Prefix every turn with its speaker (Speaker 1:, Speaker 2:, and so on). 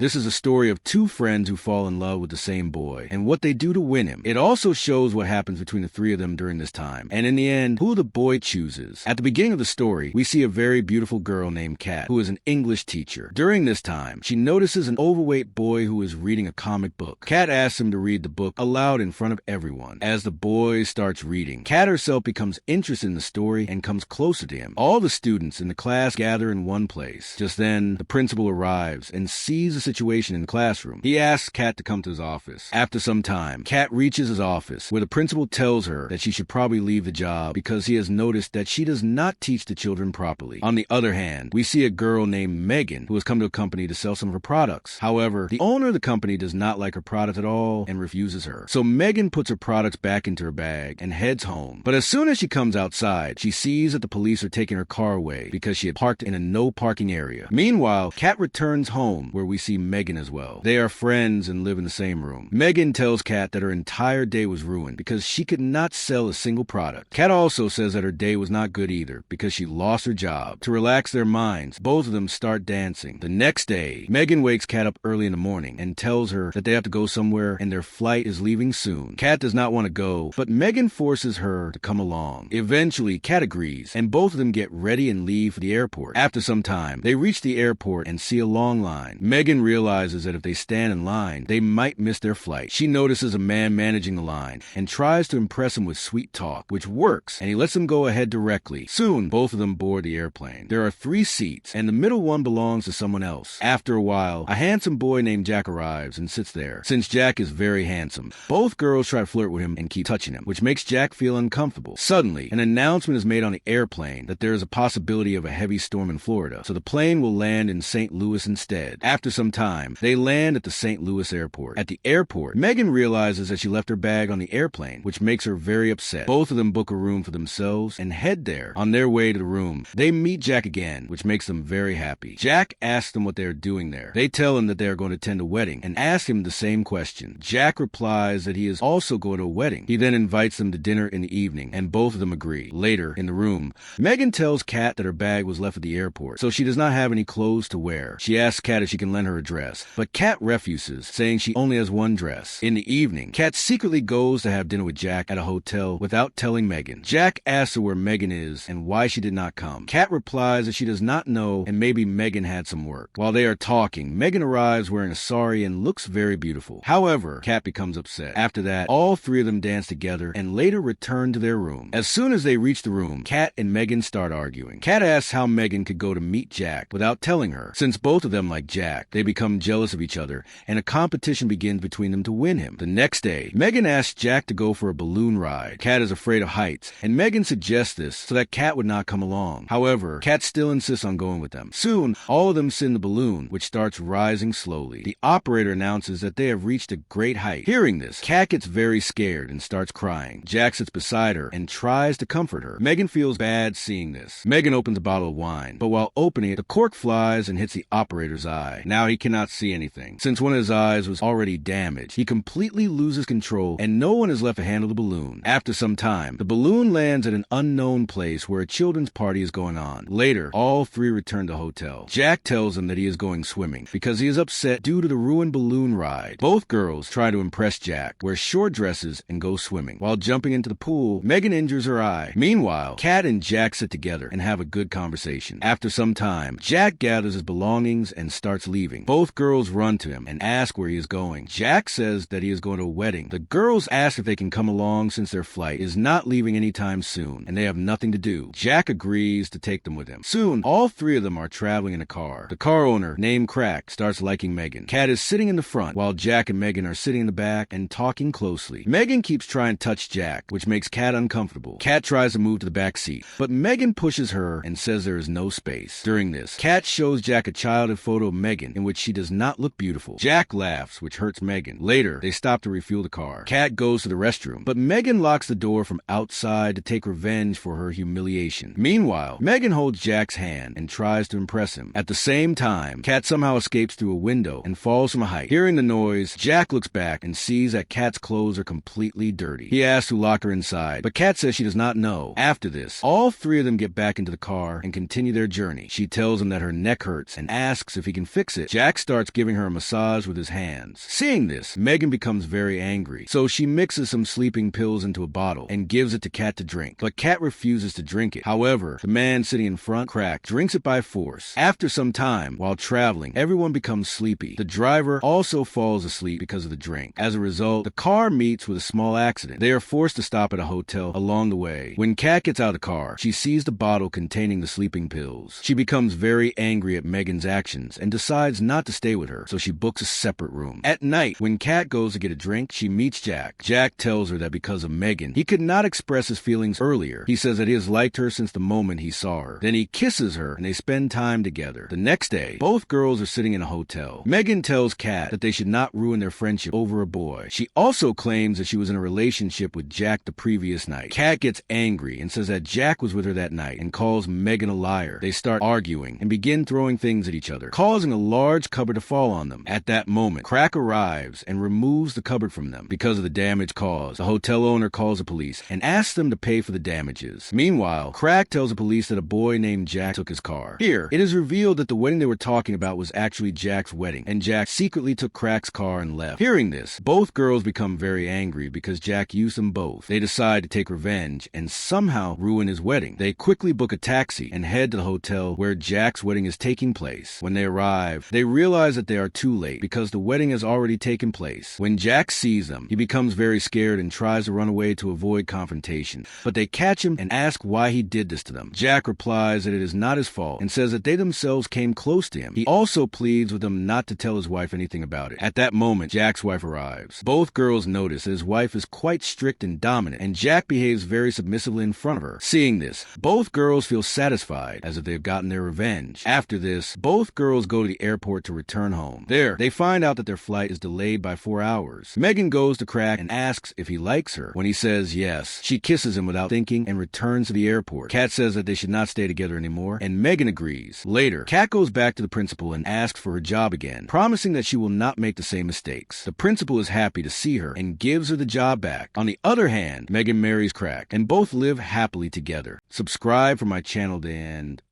Speaker 1: This is a story of two friends who fall in love with the same boy and what they do to win him. It also shows what happens between the three of them during this time, and in the end, who the boy chooses. At the beginning of the story, we see a very beautiful girl named Kat, who is an English teacher. During this time, she notices an overweight boy who is reading a comic book. Kat asks him to read the book aloud in front of everyone. As the boy starts reading, Kat herself becomes interested in the story and comes closer to him. All the students in the class gather in one place. Just then, the principal arrives and sees the situation in the classroom. He asks Kat to come to his office. After some time, Kat reaches his office, where the principal tells her that she should probably leave the job because he has noticed that she does not teach the children properly. On the other hand, we see a girl named Megan who has come to a company to sell some of her products. However, the owner of the company does not like her product at all and refuses her. So Megan puts her products back into her bag and heads home. But as soon as she comes outside, she sees that the police are taking her car away because she had parked in a no parking area. Meanwhile, Kat returns home, where we see Megan as well. They are friends and live in the same room. Megan tells Kat that her entire day was ruined because she could not sell a single product. Kat also says that her day was not good either because she lost her job. To relax their minds, both of them start dancing. The next day, Megan wakes Kat up early in the morning and tells her that they have to go somewhere and their flight is leaving soon. Kat does not want to go, but Megan forces her to come along. Eventually, Kat agrees, and both of them get ready and leave for the airport. After some time, they reach the airport and see a long line. Megan realizes that if they stand in line, they might miss their flight. She notices a man managing the line and tries to impress him with sweet talk, which works, and he lets them go ahead directly. Soon, both of them board the airplane. There are 3 seats, and the middle one belongs to someone else. After a while, a handsome boy named Jack arrives and sits there. Since Jack is very handsome, both girls try to flirt with him and keep touching him, which makes Jack feel uncomfortable. Suddenly, an announcement is made on the airplane that there is a possibility of a heavy storm in Florida, so the plane will land in St. Louis instead. After some time, they land at the St. Louis airport. At the airport, Megan realizes that she left her bag on the airplane, which makes her very upset. Both of them book a room for themselves and head there. On their way to the room, they meet Jack again, which makes them very happy. Jack asks them what they are doing there. They tell him that they are going to attend a wedding and ask him the same question. Jack replies that he is also going to a wedding. He then invites them to dinner in the evening, and both of them agree. Later, in the room, Megan tells Kat that her bag was left at the airport, so she does not have any clothes to wear. She asks Kat if she can lend her a dress, but Kat refuses, saying she only has one dress. In the evening, Kat secretly goes to have dinner with Jack at a hotel without telling Megan. Jack asks her where Megan is and why she did not come. Kat replies that she does not know and maybe Megan had some work. While they are talking, Megan arrives wearing a sari and looks very beautiful. However, Kat becomes upset. After that, all 3 of them dance together and later return to their room. As soon as they reach the room, Kat and Megan start arguing. Kat asks how Megan could go to meet Jack without telling her. Since both of them like Jack, they become jealous of each other and a competition begins between them to win him. The next day, Megan asks Jack to go for a balloon ride. Kat is afraid of heights, and Megan suggests this so that Kat would not come along. However, Kat still insists on going with them. Soon, all of them sit in the balloon, which starts rising slowly. The operator announces that they have reached a great height. Hearing this, Kat gets very scared and starts crying. Jack sits beside her and tries to comfort her. Megan feels bad seeing this. Megan opens a bottle of wine, but while opening it, the cork flies and hits the operator's eye. Now he cannot see anything. Since one of his eyes was already damaged, he completely loses control and no one is left to handle the balloon. After some time, the balloon lands at an unknown place where a children's party is going on. Later, all 3 return to the hotel. Jack tells them that he is going swimming because he is upset due to the ruined balloon ride. Both girls try to impress Jack, wear short dresses, and go swimming. While jumping into the pool, Megan injures her eye. Meanwhile, Kat and Jack sit together and have a good conversation. After some time, Jack gathers his belongings and starts leaving. Both girls run to him and ask where he is going. Jack says that he is going to a wedding. The girls ask if they can come along since their flight is not leaving anytime soon and they have nothing to do. Jack agrees to take them with him. Soon, all 3 of them are traveling in a car. The car owner, named Crack, starts liking Megan. Kat is sitting in the front while Jack and Megan are sitting in the back and talking closely. Megan keeps trying to touch Jack, which makes Kat uncomfortable. Kat tries to move to the back seat, but Megan pushes her and says there is no space. During this, Kat shows Jack a childhood photo of Megan in which she does not look beautiful. Jack laughs, which hurts Megan. Later, they stop to refuel the car. Kat goes to the restroom, but Megan locks the door from outside to take revenge for her humiliation. Meanwhile, Megan holds Jack's hand and tries to impress him. At the same time, Kat somehow escapes through a window and falls from a height. Hearing the noise, Jack looks back and sees that Kat's clothes are completely dirty. He asks who locked her inside, but Kat says she does not know. After this, all 3 of them get back into the car and continue their journey. She tells him that her neck hurts and asks if he can fix it. Jack Jack starts giving her a massage with his hands. Seeing this, Megan becomes very angry, so she mixes some sleeping pills into a bottle and gives it to Kat to drink, but Kat refuses to drink it. However, the man sitting in front, Crack, drinks it by force. After some time, while traveling, everyone becomes sleepy. The driver also falls asleep because of the drink. As a result, the car meets with a small accident. They are forced to stop at a hotel along the way. When Kat gets out of the car, she sees the bottle containing the sleeping pills. She becomes very angry at Megan's actions and decides not to stay with her, so she books a separate room. At night, when Kat goes to get a drink, she meets Jack. Jack tells her that because of Megan, he could not express his feelings earlier. He says that he has liked her since the moment he saw her. Then he kisses her and they spend time together. The next day, both girls are sitting in a hotel. Megan tells Kat that they should not ruin their friendship over a boy. She also claims that she was in a relationship with Jack the previous night. Kat gets angry and says that Jack was with her that night and calls Megan a liar. They start arguing and begin throwing things at each other, causing a large cupboard to fall on them. At that moment, Crack arrives and removes the cupboard from them because of the damage caused. The hotel owner calls the police and asks them to pay for the damages. Meanwhile, Crack tells the police that a boy named Jack took his car. Here, it is revealed that the wedding they were talking about was actually Jack's wedding, and Jack secretly took Crack's car and left. Hearing this, both girls become very angry because Jack used them both. They decide to take revenge and somehow ruin his wedding. They quickly book a taxi and head to the hotel where Jack's wedding is taking place. When they arrive, they realize that they are too late because the wedding has already taken place. When Jack sees them, he becomes very scared and tries to run away to avoid confrontation, but they catch him and ask why he did this to them. Jack replies that it is not his fault and says that they themselves came close to him. He also pleads with them not to tell his wife anything about it. At that moment, Jack's wife arrives. Both girls notice that his wife is quite strict and dominant, and Jack behaves very submissively in front of her. Seeing this, both girls feel satisfied, as if they've gotten their revenge. After this, both girls go to the airport to return home. There, they find out that their flight is delayed by 4 hours. Megan goes to Crack and asks if he likes her. When he says yes, she kisses him without thinking and returns to the airport. Kat says that they should not stay together anymore, and Megan agrees. Later, Kat goes back to the principal and asks for a job again, promising that she will not make the same mistakes. The principal is happy to see her and gives her the job back. On the other hand, Megan marries Crack, and both live happily together. Subscribe for my channel to end.